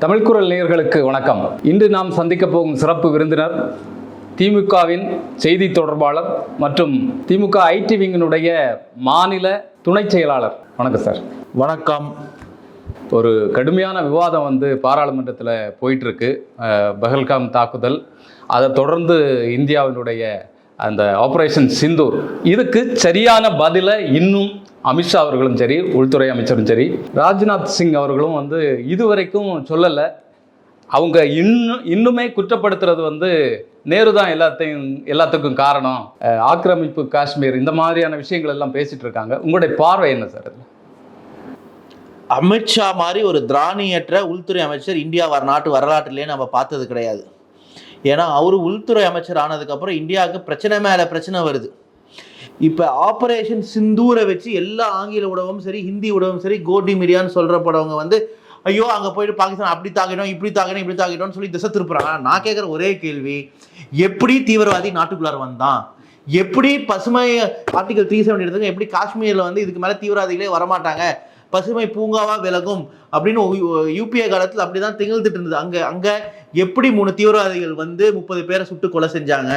தமிழ்குரல் நேயர்களுக்கு வணக்கம். இன்று நாம் சந்திக்க போகும் சிறப்பு விருந்தினர் திமுகவின் செய்தி தொடர்பாளர் மற்றும் திமுக ஐடி விங்கினுடைய மாநில துணை செயலாளர். வணக்கம் சார். வணக்கம். ஒரு கடுமையான விவாதம் பாராளுமன்றத்தில் போயிட்டுருக்கு. பஹல்காம் தாக்குதல், அதை தொடர்ந்து இந்தியாவினுடைய அந்த ஆப்ரேஷன் சிந்தூர், இதுக்கு சரியான பதிலை இன்னும் அமித்ஷா அவர்களும் சரி, உள்துறை அமைச்சரும் சரி, ராஜ்நாத் சிங் அவர்களும் இதுவரைக்கும் சொல்லலை. அவங்க இன்னுமே குற்றப்படுத்துறது நேரு தான் எல்லாத்துக்கும் காரணம், ஆக்கிரமிப்பு காஷ்மீர், இந்த மாதிரியான விஷயங்கள் எல்லாம் பேசிட்டு இருக்காங்க. உங்களுடைய பார்வை என்ன சார்? அமித்ஷா மாதிரி ஒரு திராணியற்ற உள்துறை அமைச்சர் இந்தியா நாட்டு வரலாற்றிலேயே நம்ம பார்த்தது கிடையாது. ஏன்னா அவர் உள்துறை அமைச்சர் ஆனதுக்கப்புறம் இந்தியாவுக்கு பிரச்சனை மேலே பிரச்சனை வருது. இப்போ ஆப்ரேஷன் சிந்தூரை வச்சு எல்லா ஆங்கில ஊடகமும் சரி, ஹிந்தி ஊடகமும் சரி, கோடி மீடியான்னு சொல்கிறப்படவங்க ஐயோ அங்கே போயிட்டு பாகிஸ்தான் அப்படி தாக்கிட்டோம், இப்படி தாக்கிட்டோம்னு சொல்லி திசை திருப்புறாங்க. நான் கேட்குற ஒரே கேள்வி, எப்படி தீவிரவாதி நாட்டுக்குள்ளார வந்தான்? எப்படி பசுமை ஆர்டிகல் 370 எடுத்துங்க, எப்படி காஷ்மீரில் இதுக்கு மேலே தீவிரவாதிகளே வரமாட்டாங்க, பசுமை பூங்காவா விலகும் அப்படின்னு யூபிஏ காலத்தில் அப்படிதான் திகழ்ந்துட்டு இருந்தது. அங்கே எப்படி 3 தீவிரவாதிகள் 30 பேரை சுட்டு கொலை செஞ்சாங்க,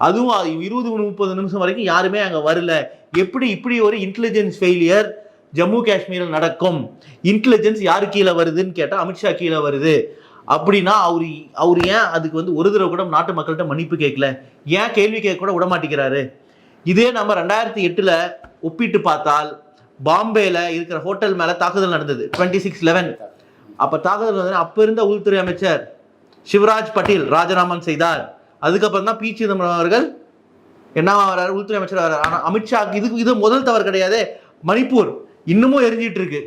அதுவும் 20-30 நிமிஷம் வரைக்கும் யாருமே அங்கே வரல. இப்படி ஒரு இன்டெலிஜென்ஸ் ஃபெயிலியர் ஜம்மு காஷ்மீரில் நடக்கும்? இன்டெலிஜென்ஸ் யாரு கீழே வருதுன்னு கேட்டால் அமித்ஷா கீழே வருது. அப்படின்னா அவர் ஏன் அதுக்கு ஒரு தடவை கூட நாட்டு மக்கள்கிட்ட மன்னிப்பு கேட்கல? ஏன் கேள்வி கேட்க கூட விட மாட்டேங்கிறாரு? இதே நம்ம 2008 ஒப்பிட்டு பார்த்தால் பாம்பேல இருக்கிற ஹோட்டல் மேல தாக்குதல் நடந்தது 26/11. அப்ப தாக்குதல் அப்ப இருந்த உள்துறை அமைச்சர் சிவராஜ் பட்டேல் ராஜினாமா செய்தார். அதுக்கப்புறம் தான் பி. சிதம்பரம் அவர்கள் என்ன வர்றாரு, உள்துறை அமைச்சர் வர்றாரு. ஆனா அமித்ஷா இது முதல் தவறு கிடையாது. மணிப்பூர் இன்னமும் எரிஞ்சிட்டு இருக்கு.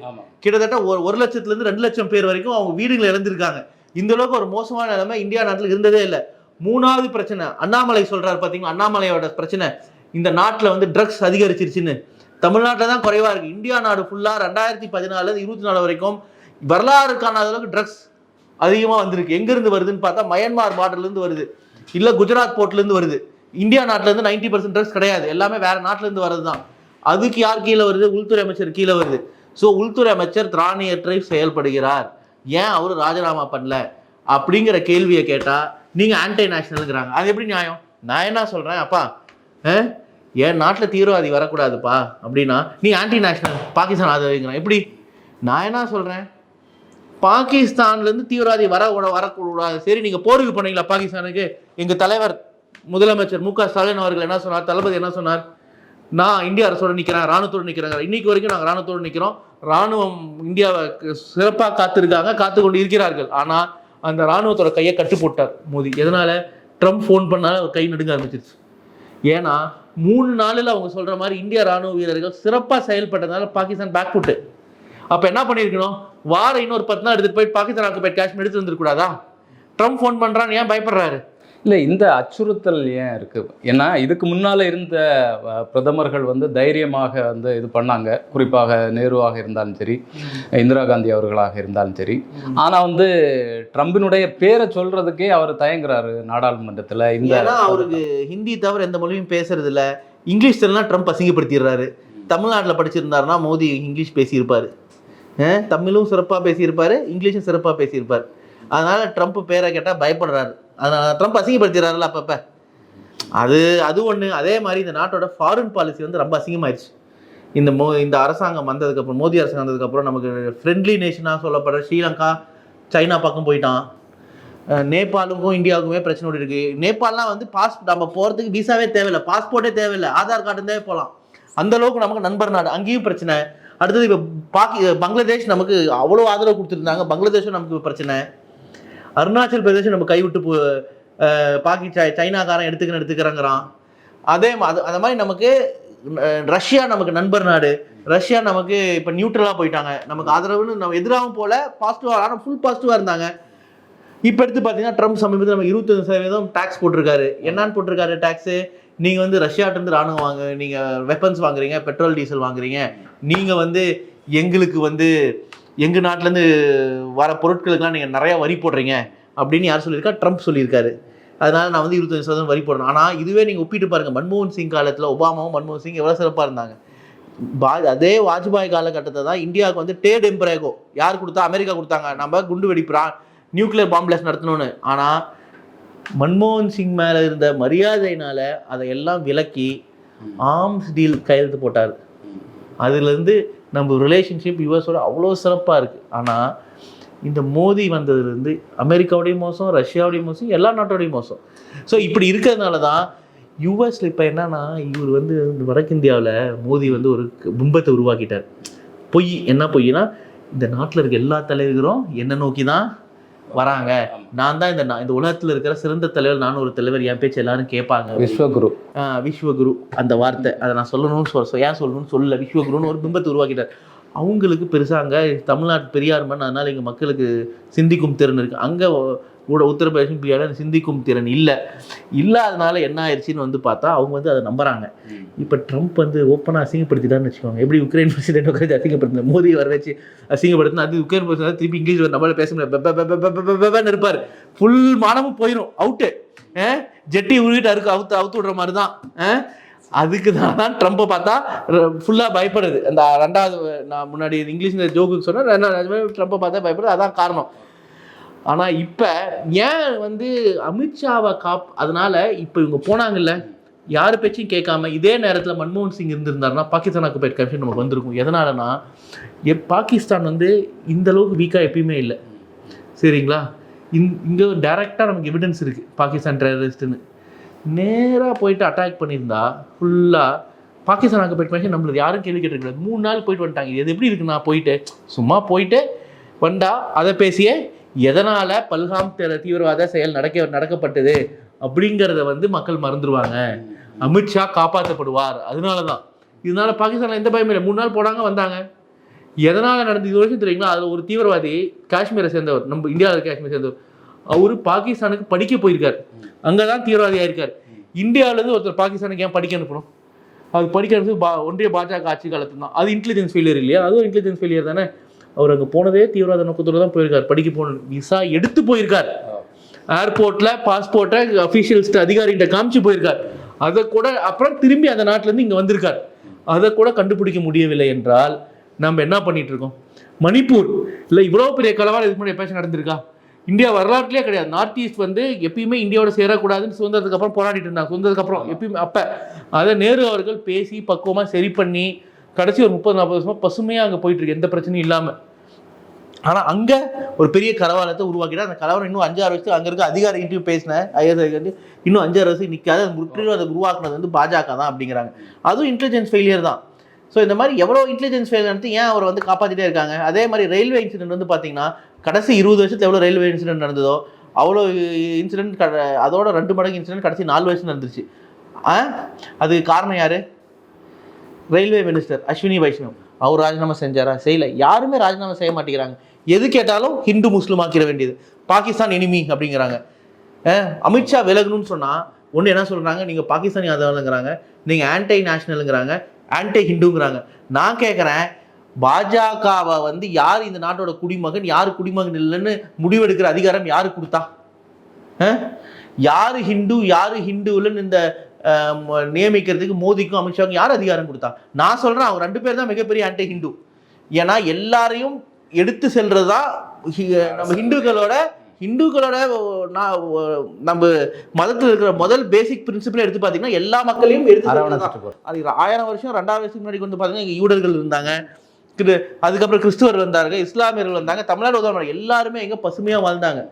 கிட்டத்தட்ட 1 லட்சத்துல 2 லட்சம் பேர் வரைக்கும் அவங்க வீடுகளை இழந்திருக்காங்க. இந்த அளவுக்கு ஒரு மோசமான நிலைமை இந்தியா நாட்டில் இருந்ததே இல்லை. 3வது பிரச்சனை அண்ணாமலை சொல்றாரு பாத்தீங்களா, அண்ணாமலையோட பிரச்சனை இந்த நாட்டில் ட்ரக்ஸ் அதிகரிச்சிருச்சுன்னு. தமிழ்நாட்டில் தான் குறைவா இருக்கு. இந்தியா நாடு ஃபுல்லா 2014 24 வரைக்கும் வரலாறு காணாத அளவுக்கு ட்ரக்ஸ் அதிகமா வந்திருக்கு. எங்க இருந்து வருதுன்னு பார்த்தா மயன்மார் பார்டர்ல இருந்து வருது, இல்ல குஜராத் போர்ட்ல இருந்து வருது. இந்தியா நாட்டுல இருந்து 90% ட்ரக்ஸ் கிடையாது, எல்லாமே வேற நாட்டுல இருந்து வருதுதான். அதுக்கு யார் கீழே வருது? உள்துறை அமைச்சர் கீழே வருது. ஸோ உள்துறை அமைச்சர் திராணியற்ற செயல்படுகிறார். ஏன் அவரு ராஜினாமா பண்ணல அப்படிங்கிற கேள்வியை கேட்டா நீங்க ஆன்டி நேஷனலுங்கிறாங்க. அது எப்படி நியாயம்? நான் என்ன சொல்றேன், அப்பா என் நாட்டில் தீவிரவாதி வரக்கூடாதுப்பா அப்படின்னா நீ ஆன்டி நேஷனல் பாகிஸ்தான் ஆதரவுங்கிறான். எப்படி? நான் என்ன சொல்றேன், பாகிஸ்தான்லேருந்து தீவிரவாதி வரக்கூடாது. சரி, நீங்க போருக்கு பண்ணீங்களா பாகிஸ்தானுக்கு? எங்க தலைவர் முதலமைச்சர் மு க ஸ்டாலின் அவர்கள் என்ன சொன்னார், தளபதி என்ன சொன்னார், நான் இந்திய அரசோட நிற்கிறேன், ராணுவத்தோடு நிற்கிறாங்க. இன்னைக்கு வரைக்கும் நாங்கள் ராணுவத்தோடு நிற்கிறோம். ராணுவம் இந்தியாவை சிறப்பாக காத்து கொண்டு இருக்கிறார்கள். ஆனா அந்த ராணுவத்தோட கையை கட்டு போட்டார் மோடி. எதனால? ட்ரம்ப் ஃபோன் பண்ணால கை நடுங்க ஆரம்பிச்சிருச்சு. ஏன்னா 3 நாளில் அவங்க சொல்ற மாதிரி இந்திய ராணுவ வீரர்கள் சிறப்பாக செயல்பட்டதுனால பாகிஸ்தான் பேக் ஃபுட்டு. அப்ப என்ன பண்ணிருக்கணும், இன்னொரு 10 நாள் எடுத்துட்டு போய் பாகிஸ்தான் ஆக்குபைட் காஷ்மீர் எடுத்து வந்துருக்கூடாதா? ட்ரம்ப் ஃபோன் பண்றான்னு ஏன் பயப்படுறாரு? இல்லை, இந்த அச்சுறுத்தல் ஏன் இருக்கு? ஏன்னா இதுக்கு முன்னால இருந்த பிரதமர்கள் தைரியமாக இது பண்ணாங்க. குறிப்பாக நேருவாக இருந்தாலும் சரி, இந்திரா காந்தி அவர்களாக இருந்தாலும் சரி. ஆனா ட்ரம்பினுடைய பேரை சொல்றதுக்கே அவர் தயங்குறாரு நாடாளுமன்றத்துல. அவருக்கு ஹிந்தி தவிர எந்த மொழியும் பேசுறது இல்ல. இங்கிலீஷ் எல்லாம் ட்ரம்ப் அசிங்கப்படுத்திடுறாரு. தமிழ்நாட்டில் படிச்சிருந்தாருன்னா மோடி இங்கிலீஷ் பேசியிருப்பாரு, தமிழும் சிறப்பாக பேசியிருப்பாரு, இங்கிலீஷும் சிறப்பாக பேசியிருப்பார். அதனால ட்ரம்ப் பேரை கேட்டால் பயப்படுறாரு. அதனால ட்ரம்ப் அசிங்கப்படுத்திடுறாருல அப்பப்ப. அது ஒன்று. அதே மாதிரி இந்த நாட்டோட ஃபாரின் பாலிசி ரொம்ப அசிங்கமாயிடுச்சு. இந்த அரசாங்கம் வந்ததுக்கப்புறம், மோடி அரசாங்கம் வந்ததுக்கப்புறம் நமக்கு ஃப்ரெண்ட்லி நேஷனாக சொல்லப்படுற ஸ்ரீலங்கா, சைனா பக்கம் போயிட்டான். நேபாளுக்கும் இந்தியாவுக்குமே பிரச்சனை இருக்கு. நேபாளெலாம் நம்ம போகிறதுக்கு விசாவே தேவையில்லை, பாஸ்போர்ட்டே தேவையில்லை, ஆதார் கார்டு இருந்தே போகலாம். அந்த அளவுக்கு நமக்கு நண்பர் நாடு. அங்கேயும் பிரச்சனை. அடுத்தது இப்போ பங்களாதேஷ் நமக்கு அவ்வளோ ஆதரவு கொடுத்துருந்தாங்க, பங்களாதேஷும் நமக்கு பிரச்சனை. அருணாச்சல் பிரதேசம் நம்ம கைவிட்டு சைனாக்காரன் எடுத்துக்கிறாங்கிறான். அந்த மாதிரி நமக்கு ரஷ்யா நமக்கு நண்பர் நாடு. ரஷ்யா நமக்கு இப்போ நியூட்ரலாக போயிட்டாங்க. நமக்கு ஆதரவுன்னு நம்ம எதிராகவும் போல, பாசிட்டிவாக, ஆனால் ஃபுல் பாசிட்டிவாக இருந்தாங்க. இப்போ எடுத்து பார்த்தீங்கன்னா ட்ரம்ப் சமீபத்தில் நம்ம 25% டேக்ஸ் போட்டிருக்காரு. என்னன்னு போட்டிருக்காரு டேக்ஸு? நீங்கள் ரஷ்யாட்டிருந்து ராணுவம் வாங்க, நீங்கள் வெப்பன்ஸ் வாங்குறீங்க, பெட்ரோல் டீசல் வாங்குறீங்க, நீங்கள் எங்களுக்கு எங்கள் நாட்டிலேருந்து வர பொருட்களுக்கெல்லாம் நீங்கள் நிறையா வரி போடுறீங்க அப்படின்னு யார் சொல்லியிருக்கா? ட்ரம்ப் சொல்லியிருக்காரு. அதனால் நான் 25% வரி போடுறேன். ஆனால் இதுவே நீங்கள் ஒப்பிட்டு பாருங்கள், மன்மோகன் சிங் காலத்தில் ஒபாமாவும் மன்மோகன் சிங் எவ்வளோ சிறப்பாக இருந்தாங்க. அதே வாஜ்பாய் காலகட்டத்தை தான் இந்தியாவுக்கு வந்து டேட் எம்பரேகோ யார் கொடுத்தா? அமெரிக்கா கொடுத்தாங்க, நம்ம குண்டு வெடிப்புறான் நியூக்ளியர் பாம்பிளஸ் நடத்தணும்னு. ஆனால் மன்மோகன் சிங் மேலே இருந்த மரியாதையினால அதை எல்லாம் விலக்கி ஆர்ம்ஸ் டீல் கையெழுத்து போட்டார். அதுலேருந்து நம்ம ரிலேஷன்ஷிப் யூஎஸோட அவ்வளோ சிறப்பாக இருக்குது. ஆனால் இந்த மோடி வந்ததுலேருந்து அமெரிக்காவுடைய மோசம், ரஷ்யாவுடைய மோசம், எல்லா நாட்டோடையும் மோசம். ஸோ இப்படி இருக்கிறதுனால தான் யூஎஸில் இப்போ என்னன்னா, இவர் வந்து வடக்கிந்தியாவில் மோடி வந்து ஒரு பிம்பத்தை உருவாக்கிட்டார். பொய் என்ன பொய்னா, இந்த நாட்டில் இருக்க எல்லா தலைவரும் என்ன நோக்கி தான் வராங்க, நான் தான் இந்த உலகத்தில் இருக்கிற சிறந்த தலைவர், நானும் ஒரு தலைவர், என் பேச்சு எல்லாரும் கேட்பாங்க. விஸ்வகுரு. விஸ்வகுரு அந்த வார்த்தை அதை நான் சொல்லணும்னு ஏன் சொல்லணும்னு சொல்லல. விஸ்வகுருன்னு ஒரு பிம்பத்தை உருவாக்கிட்டார். அவங்களுக்கு பெருசாக அங்கே தமிழ்நாட்டு பெரியார் மண், அதனால் எங்கள் மக்களுக்கு சிந்திக்கும் திறன் இருக்குது. அங்கே உத்தரப்பிரதேசம் பிரியாத சிந்திக்கும் திறன் இல்லாதனால என்ன ஆயிடுச்சின்னு வந்து பார்த்தா அவங்க வந்து அதை நம்புறாங்க. இப்போ ட்ரம்ப் வந்து ஓப்பனாக அசிங்கப்படுத்திட்டான்னு வச்சுக்கோங்க. எப்படி உக்ரைன் பிரசிடென்ட் உட்காந்து அசிங்கப்படுத்தின, மோடி வர வச்சு அசிங்கப்படுத்தினா, அது உக்ரைன் பிரசிடென்ட் திருப்பி இங்கிலீஷ் நம்மளால பேச முடியாது, இருப்பார். ஃபுல் மானமும் போயிடும், அவுட்டு. ஜெட்டி உருகிட்டு அவுத்து விடுற மாதிரி தான். அதுக்கு தான் ட்ரம்ப்பை பார்த்தா ஃபுல்லாக பயப்படுது. அந்த ரெண்டாவது நான் முன்னாடி இங்கிலீஷில் ஜோக்குக்கு சொன்னேன், ட்ரம்ப்பை பார்த்தா பயப்படுது, அதான் காரணம். ஆனால் இப்போ ஏன் வந்து அமித்ஷாவை அதனால இப்போ இவங்க போனாங்கல்ல, யார் பேச்சையும் கேட்காம இதே நேரத்தில் மன்மோகன் சிங் இருந்திருந்தாருன்னா பாகிஸ்தான் ஆக்குபைட் கமிஷன் நமக்கு வந்திருக்கும். எதனாலனா பாகிஸ்தான் வந்து இந்த அளவுக்கு வீக்காக எப்பயுமே இல்லை, சரிங்களா? இங்கே டைரெக்டாக நமக்கு எவிடன்ஸ் இருக்குது பாகிஸ்தான் டெரரிஸ்ட்டுன்னு. நேராக போயிட்டு அட்டாக் பண்ணியிருந்தா ஃபுல்லாக பாகிஸ்தான் ஆக்குபைட் கமிஷன் நம்மளுக்கு யாரும் கேள்வி கேட்டிருக்காது. 3 நாள் போயிட்டு வந்துட்டாங்க. இது எப்படி இருக்குன்னா, போயிட்டு சும்மா போயிட்டு வந்தா அதை பேசியே எதனால் பல்காம் தீவிரவாத செயல் நடக்கப்பட்டது அப்படிங்கிறத வந்து மக்கள் மறந்துடுவாங்க. அமித்ஷா காப்பாற்றப்படுவார். அதனால தான். இதனால பாகிஸ்தானில் எந்த பயமே இல்லை. 3 நாள் போனாங்க, வந்தாங்க. எதனால் நடந்து இது வரைக்கும் தெரியுங்களா? அதில் ஒரு தீவிரவாதி காஷ்மீரை சேர்ந்தவர், நம்ம இந்தியாவில் காஷ்மீர் சேர்ந்தவர், அவர் பாகிஸ்தானுக்கு படிக்க போயிருக்கார். அங்கே தான் தீவிரவாதியாக இருக்கார். இந்தியாவிலேருந்து ஒருத்தர் பாகிஸ்தானுக்கு ஏன் படிக்க அனுப்பணும்? அது படிக்கிறது ஒன்றிய பாஜக ஆட்சி காலத்துல தான். அது இன்டெலிஜென்ஸ் ஃபெயிலியர் இல்லையா? அதுவும் இன்டெலிஜென்ஸ் ஃபெயிலியர் தானே. அவர் அங்கே போனதே தீவிரவாத நோக்கத்தோடு தான் போயிருக்கார். படிக்க போன விசா எடுத்து போயிருக்கார். ஏர்போர்ட்டில் பாஸ்போர்ட்டை அஃபீஷியல்ஸ்ட்டு அதிகாரிகிட்ட காமிச்சு போயிருக்கார். அதை கூட அப்புறம் திரும்பி அந்த நாட்டிலேருந்து இங்கே வந்திருக்கார். அதை கூட கண்டுபிடிக்க முடியவில்லை என்றால் நம்ம என்ன பண்ணிட்டு இருக்கோம்? மணிப்பூர் இல்லை இவ்வளோ பெரிய கலவரம் இதுக்கு முன்னாடி எப்பயாச்சும் நடந்திருக்கா? இந்தியா வரலாற்றுலேயே கிடையாது. நார்த் ஈஸ்ட் வந்து எப்பயுமே இந்தியாவோட சேரக்கூடாதுன்னு சுதந்திரத்துக்கு அப்புறம் போராடிட்டு இருந்தாங்க. சுதந்திரத்துக்கு அப்புறம் எப்பயுமே அப்போ அதை நேரு அவர்கள் பேசி பக்குவமாக சரி பண்ணி கடைசி ஒரு 30-40 வருஷமாக பசுமையாக அங்கே போயிட்டு இருக்கு, எந்த பிரச்சனையும் இல்லாமல். ஆனால் அங்கே ஒரு பெரிய கலவரத்தை உருவாக்கிட்டா, அந்த கலவரம் இன்னும் 5-6 வருஷத்துக்கு அங்கே இருக்க அதிகாரிகிட்டையும் பேசினேன், இன்னும் 5-6 வருஷம் நிற்காது. அந்த முற்றிலும் அதை உருவாக்குனது வந்து பாஜக தான் அப்படிங்கிறாங்க. அதுவும் இன்டெலிஜென்ஸ் ஃபெயிலியர் தான். ஸோ இந்த மாதிரி எவ்வளோ இன்டெலிஜென்ஸ் ஃபெயிலியர் நடத்தி ஏன் அவரை வந்து காப்பாற்றிட்டே இருக்காங்க? அதே மாதிரி ரயில்வே இன்சிடென்ட் வந்து பார்த்தீங்கன்னா, கடைசி 20 வருஷத்தில் எவ்வளோ ரயில்வே இன்சிடென்ட் நடந்ததோ அவ்வளோ இன்சிடென்ட் அதோட 2 மடங்கு இன்சிடென்ட் கடைசி 4 வருஷம் நடந்துருச்சு. அதுக்கு காரணம் யார்? Railway minister Ashwini Vaishnaw. அவர் ராஜினாமா செஞ்சாரா? செய்யலை. யாருமே ராஜினாமா செய்ய மாட்டேங்கிறாங்க. எது கேட்டாலும் ஹிந்து முஸ்லீம் ஆக்கிட வேண்டியது, பாகிஸ்தான் எனிமி அப்படிங்கிறாங்க. அமித்ஷா விலகணும்னு சொன்னால் ஒன்று என்ன சொல்கிறாங்க, நீங்கள் பாகிஸ்தானி ஆதரவுங்கிறாங்க, நீங்கள் ஆன்டை நேஷனலுங்கிறாங்க, ஆன்டை ஹிந்துங்கிறாங்க. நான் கேட்குறேன், பாஜகவை வந்து யார் இந்த நாட்டோட குடிமகன், யார் குடிமகன் இல்லைன்னு முடிவெடுக்கிற அதிகாரம் யாரு கொடுத்தா? யாரு ஹிந்து யாரு ஹிந்து இல்லைன்னு இந்த நியமிக்கிறதுக்கு மோடிக்கும் அமித்ஷாவுக்கும் யார் அதிகாரம் கொடுத்தா? நான் சொல்கிறேன், அவங்க 2 பேர் தான் மிகப்பெரிய ஆன்டை ஹிந்து. ஏன்னா எல்லாரையும் எடுத்து செல்றது தான் நம்ம ஹிந்துக்களோட நம்ம மதத்தில் இருக்கிற முதல் பேசிக் பிரின்சிபிள் எடுத்து பார்த்தீங்கன்னா எல்லா மக்களையும் எடுத்து அது 1000 வருஷம் 2000 வருஷத்துக்கு முன்னாடி வந்து பார்த்தீங்கன்னா யூதர்கள் இருந்தாங்க, அதுக்கப்புறம் கிறிஸ்துவர் வந்தாங்க, இஸ்லாமியர்கள் வந்தாங்க, தமிழ்நாடு உதாரணம் எல்லாருமே எங்கே பசுமையாக வாழ்ந்தாங்க.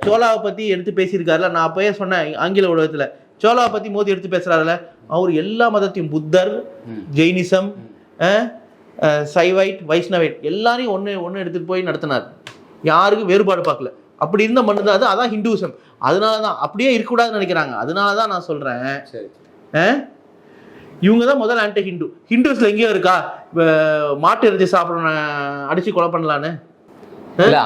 சோலாவை பற்றி எடுத்து பேசியிருக்காருல, நான் அப்போயே சொன்னேன் ஆங்கில உலகத்தில், சோலாவை பற்றி மோடி எடுத்து பேசுகிறாருல, அவர் எல்லா மதத்தையும் புத்தர், ஜெயினிசம், சைவைட், வைஷ்ணவைட் எல்லாரையும் ஒன்று எடுத்துகிட்டு போய் நடத்தினார். யாருக்கும் வேறுபாடு பார்க்கல. அப்படி இருந்த மண்ணு தான் அது. அதான் ஹிந்துவிசம். அதனால தான் அப்படியே இருக்கக்கூடாதுன்னு நினைக்கிறாங்க. அதனால தான் நான் சொல்கிறேன், இவங்க தான் முதல் ஆன்டி ஹிந்து. ஹிந்துஸ்ல எங்கேயோ இருக்கா மாட்டு இறைச்சி சாப்பிடணும் அடிச்சு கொலை பண்ணலான்னு?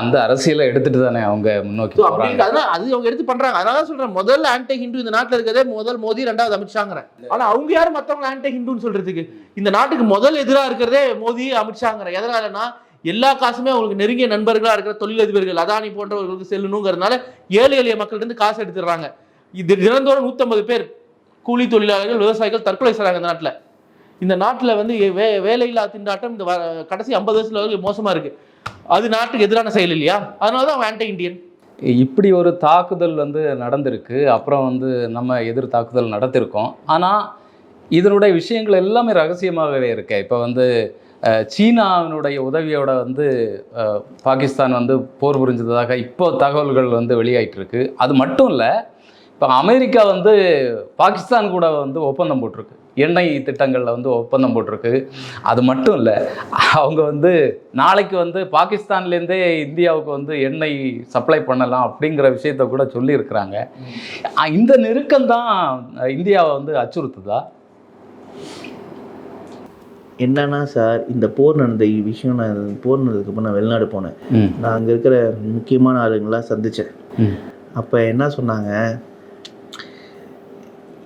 அந்த அரசியலை எடுத்துட்டு தானே அவங்க முன்னோக்கி அது அவங்க எடுத்து பண்றாங்க. அதனால சொல்றேன், முதல் ஆன்டி ஹிந்து இந்த நாட்டில் இருக்கிறதே முதல் மோடி, 2வது அமித்ஷாங்கிறேன். ஆனா அவங்க யாரும் மற்றவங்க ஆன்டி ஹிந்துன்னு சொல்றதுக்கு? இந்த நாட்டுக்கு முதல் எதிராக இருக்கிறதே மோடி, அமித்ஷாங்கிறேன். எதனாலன்னா எல்லா காசுமே அவங்களுக்கு நெருங்கிய நண்பர்களா இருக்கிற தொழிலதிபர்கள் அதானி போன்றவர்களுக்கு செல்லணுங்கிறதுனால ஏழை எளிய மக்கள்கிட்ட இருந்து காசு எடுத்துடுறாங்க. இது தினந்தோறும் 150 பேர் கூலி தொழிலாளர்கள், விவசாயிகள் தற்கொலை செய்றாங்க இந்த நாட்டில். இந்த நாட்டில் வந்து வேலையில்லா திண்டாட்டம் இந்த கடைசி 50 வருஷத்துல மோசமாக இருக்குது. அது நாட்டுக்கு எதிரான செயல் இல்லையா? அதனால தான் அவன் ஆன்டி இண்டியன். இப்படி ஒரு தாக்குதல் வந்து நடந்திருக்கு. அப்புறம் வந்து நம்ம எதிர் தாக்குதல் நடத்திருக்கோம். ஆனால் இதனுடைய விஷயங்கள் எல்லாமே ரகசியமாகவே இருக்கு. இப்போ வந்து சீனாவினுடைய உதவியோட வந்து பாகிஸ்தான் வந்து போர் புரிஞ்சதாக இப்போ தகவல்கள் வந்து வெளியாயிட்டு இருக்கு. அது மட்டும் இல்லை, இப்போ அமெரிக்கா வந்து பாகிஸ்தான் கூட வந்து ஒப்பந்தம் போட்டிருக்கு, எண்ணெய் திட்டங்களில் வந்து ஒப்பந்தம் போட்டிருக்கு. அது மட்டும் இல்லை, அவங்க வந்து நாளைக்கு வந்து பாகிஸ்தான்லேருந்தே இந்தியாவுக்கு வந்து எண்ணெய் சப்ளை பண்ணலாம் அப்படிங்கிற விஷயத்த கூட சொல்லியிருக்கிறாங்க. இந்த நெருக்கம்தான் இந்தியாவை வந்து அச்சுறுத்துதா? என்னன்னா சார், இந்த போர் நடந்த விஷயம், நான் போர் நடந்ததுக்கப்புறம் நான் வெளிநாடு போனேன். நான் அங்கே இருக்கிற முக்கியமான ஆளுங்களாம் சந்தித்தேன். அப்போ என்ன சொன்னாங்க,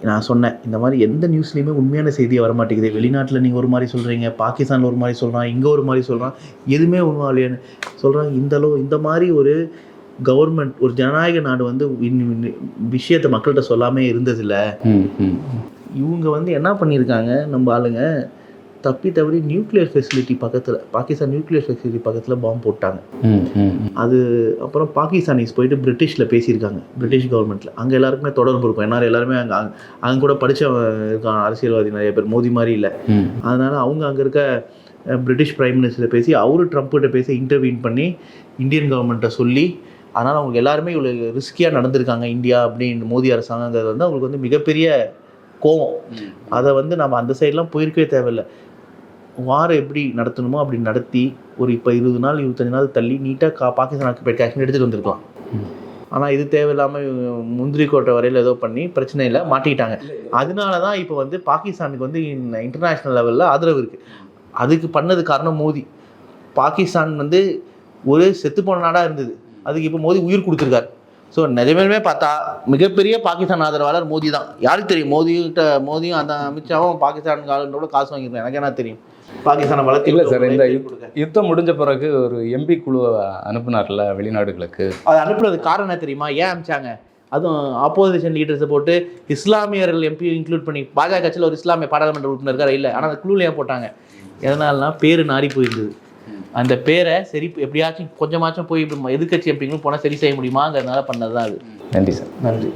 நான் சொன்னேன், இந்த மாதிரி எந்த நியூஸ்லேயுமே உண்மையான செய்தியை வரமாட்டேங்குது. வெளிநாட்டில் நீங்கள் ஒரு மாதிரி சொல்கிறீங்க, பாகிஸ்தானில் ஒரு மாதிரி சொல்கிறான், இங்கே ஒரு மாதிரி சொல்கிறான், எதுவுமே உண்மை இல்லையான்னு சொல்கிறாங்க. இந்த மாதிரி ஒரு கவர்மெண்ட், ஒரு ஜனநாயக நாடு வந்து விஷயத்தை மக்கள்கிட்ட சொல்லாமே இருந்ததில்லை. இவங்க வந்து என்ன பண்ணியிருக்காங்க நம்ம ஆளுங்க, தவறி நியூக்ளியர் ஃபெசிலிட்டி பக்கத்தில், பாகிஸ்தான் நியூக்ளியர் ஃபெசிலிட்டி பக்கத்தில் பாம்பு போட்டாங்க. அது அப்புறம் பாகிஸ்தானிஸ் போயிட்டு பிரிட்டிஷில் பேசியிருக்காங்க, பிரிட்டிஷ் கவர்மெண்ட்டில். அங்கே எல்லாருக்குமே தொடர்பு இருக்கும், ஏன்னா எல்லாருமே அங்கே கூட படித்த இருக்காங்க அரசியல்வாதி நிறைய பேர், மோதி மாதிரி இல்லை. அதனால் அவங்க அங்கே இருக்க பிரிட்டிஷ் பிரைம் மினிஸ்டரை பேசி, அவரு ட்ரம்ப்கிட்ட பேசி இன்டர்வியூன் பண்ணி இந்தியன் கவர்மெண்ட்டை சொல்லி, அதனால் அவங்க எல்லாருமே இவ்வளோ ரிஸ்கியாக நடந்திருக்காங்க இந்தியா அப்படின்னு மோடி அரசாங்கங்கிறது வந்து அவங்களுக்கு வந்து மிகப்பெரிய கோவம். அதை வந்து நம்ம அந்த சைட்லாம் போயிருக்கவே தேவையில்லை. வாரம் எப்படி நடத்தணுமோ அப்படி நடத்தி ஒரு இப்போ 20 நாள் 25 நாள் தள்ளி நீட்டாக பாகிஸ்தானுக்கு போய் காஷ்மீர் எடுத்துகிட்டு வந்திருக்கலாம். ஆனால் இது தேவையில்லாமல் முந்திரி கோட்டை வரையில் ஏதோ பண்ணி பிரச்சனை இல்லை, மாட்டிக்கிட்டாங்க. அதனால தான் இப்போ வந்து பாகிஸ்தானுக்கு வந்து இன்டர்நேஷ்னல் லெவலில் ஆதரவு இருக்குது. அதுக்கு பண்ணது காரணம் மோடி. பாகிஸ்தான் வந்து ஒரு செத்துப்போன நாடாக இருந்தது, அதுக்கு இப்போ மோடி உயிர் கொடுத்துருக்காரு. ஸோ நிஜமே பார்த்தா மிகப்பெரிய பாகிஸ்தான் ஆதரவாளர் மோடி தான். யாருக்கு தெரியும், மோதியும் அந்த அமித்ஷாவும் பாகிஸ்தானுக்கு ஆளுநரோட காசு வாங்கியிருக்கேன். எனக்கு என்ன தெரியும் பாகிஸ்தானை வளர்த்து? இல்லை சார், இந்த யுத்தம் முடிஞ்ச பிறகு ஒரு எம்பி குழுவை அனுப்புனார்ல வெளிநாடுகளுக்கு. அது அனுப்புறதுக்கு காரணம் என்ன தெரியுமா? ஏன் அனுப்பிச்சாங்க? அதுவும் ஆப்போசிஷன் லீடர்ஸை போட்டு இஸ்லாமியர்கள் எம்பி இன்க்ளூட் பண்ணி, பாஜக கட்சியில் ஒரு இஸ்லாமிய பாராளுமன்ற உறுப்பினர் இருக்காரு இல்லை, ஆனால் அந்த குழுவில் ஏன் போட்டாங்க? எதனாலனா பேர் நாரி போயிருந்தது. அந்த பேரை சரி எப்படியாச்சும் கொஞ்சமாச்சும் போய் எதிர்கட்சி எம்பிங்களும் போனால் சரி செய்ய முடியுமாங்கிறதுனால பண்ணது தான் அது. நன்றி சார். நன்றி.